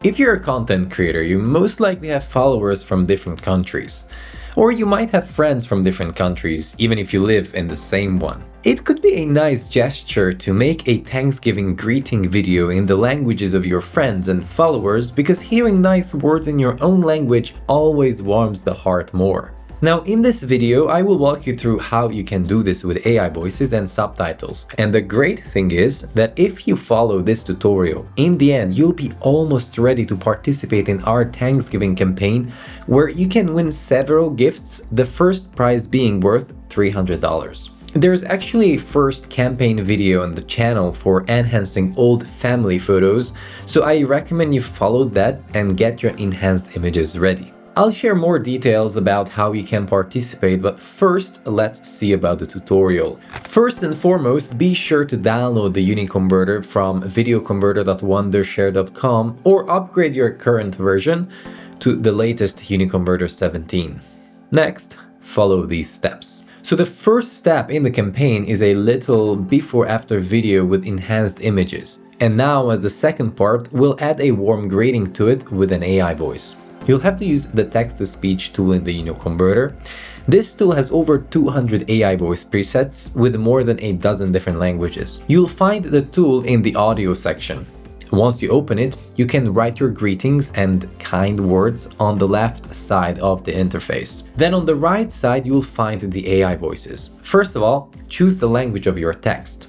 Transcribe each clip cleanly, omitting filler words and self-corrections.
If you're a content creator, you most likely have followers from different countries. Or you might have friends from different countries, even if you live in the same one. It could be a nice gesture to make a Thanksgiving greeting video in the languages of your friends and followers, because hearing nice words in your own language always warms the heart more. Now, in this video, I will walk you through how you can do this with AI voices and subtitles. And the great thing is that if you follow this tutorial, in the end, you'll be almost ready to participate in our Thanksgiving campaign, where you can win several gifts, the first prize being worth $300. There's actually a first campaign video on the channel for enhancing old family photos, so I recommend you follow that and get your enhanced images ready. I'll share more details about how you can participate, but first, let's see about the tutorial. First and foremost, be sure to download the UniConverter from videoconverter.wondershare.com or upgrade your current version to the latest UniConverter 17. Next, follow these steps. So the first step in the campaign is a little before-after video with enhanced images. And now, as the second part, we'll add a warm greeting to it with an AI voice. You'll have to use the text-to-speech tool in the UniConverter. This tool has over 200 AI voice presets with more than a dozen different languages. You'll find the tool in the audio section. Once you open it, you can write your greetings and kind words on the left side of the interface. Then on the right side, you'll find the AI voices. First of all, choose the language of your text.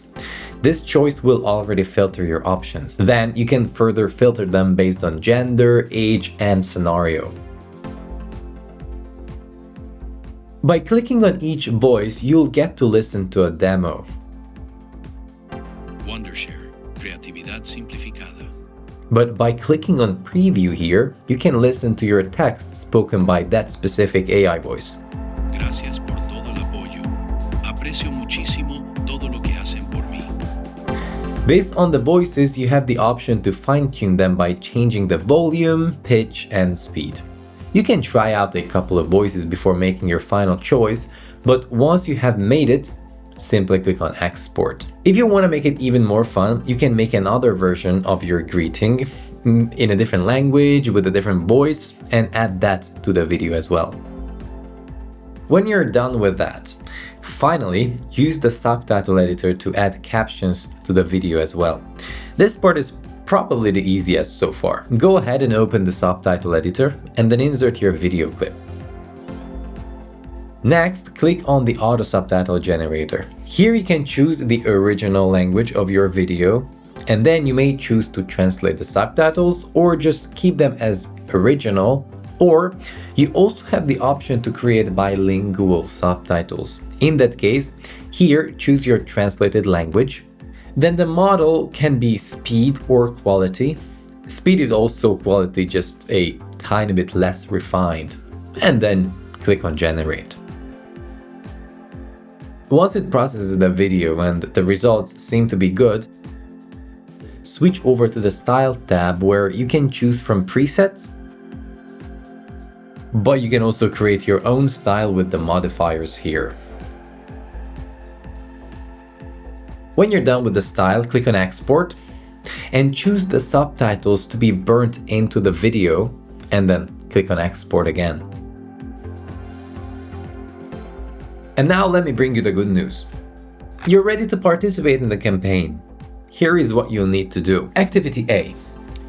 This choice will already filter your options. Then you can further filter them based on gender, age, and scenario. By clicking on each voice, you'll get to listen to a demo. Wondershare, creatividad simplificada. But by clicking on preview here, you can listen to your text spoken by that specific AI voice. Gracias por todo el apoyo. Aprecio muchísimo todo lo que hacen por mí. Based on the voices, you have the option to fine-tune them by changing the volume, pitch, and speed. You can try out a couple of voices before making your final choice, but once you have made it, simply click on export. If you want to make it even more fun, you can make another version of your greeting in a different language with a different voice and add that to the video as well. When you're done with that, finally, use the subtitle editor to add captions to the video as well. This part is probably the easiest so far. Go ahead and open the subtitle editor and then insert your video clip. Next, click on the Auto-Subtitle generator. Here you can choose the original language of your video, and then you may choose to translate the subtitles or just keep them as original, or you also have the option to create bilingual subtitles. In that case, here choose your translated language. Then the model can be speed or quality. Speed is also quality, just a tiny bit less refined. And then click on generate. Once it processes the video and the results seem to be good, switch over to the Style tab where you can choose from presets, but you can also create your own style with the modifiers here. When you're done with the style, click on Export and choose the subtitles to be burnt into the video, and then click on Export again. And now let me bring you the good news. You're ready to participate in the campaign. Here is what you'll need to do. Activity A.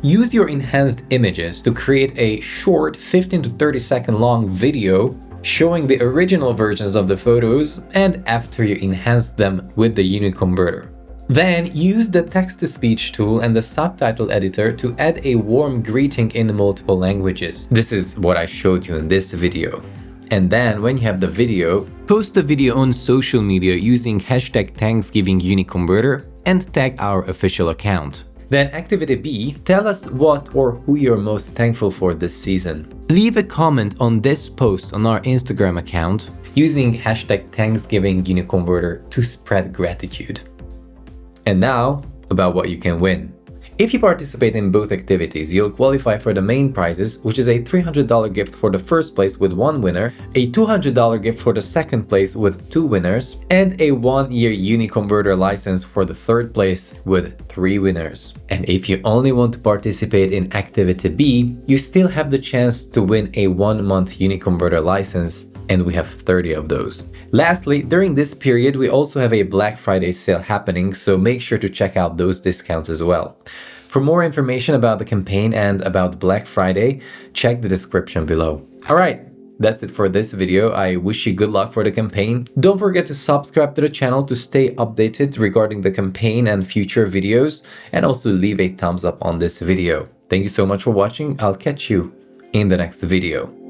Use your enhanced images to create a short 15 to 30 second long video showing the original versions of the photos and after you enhance them with the UniConverter. Then use the text-to-speech tool and the subtitle editor to add a warm greeting in multiple languages. This is what I showed you in this video. And then when you have the video, post the video on social media using hashtag Thanksgiving UniConverter and tag our official account. Then activity B, tell us what or who you're most thankful for this season. Leave a comment on this post on our Instagram account using hashtag Thanksgiving UniConverter to spread gratitude. And now, about what you can win. If you participate in both activities, you'll qualify for the main prizes, which is a $300 gift for the first place with 1 winner, a $200 gift for the second place with 2 winners, and a 1-year UniConverter license for the third place with 3 winners. And if you only want to participate in Activity B, you still have the chance to win a 1-month UniConverter license, and we have 30 of those. Lastly, during this period, we also have a Black Friday sale happening, so make sure to check out those discounts as well. For more information about the campaign and about Black Friday, check the description below. Alright, that's it for this video. I wish you good luck for the campaign. Don't forget to subscribe to the channel to stay updated regarding the campaign and future videos, and also leave a thumbs up on this video. Thank you so much for watching. I'll catch you in the next video.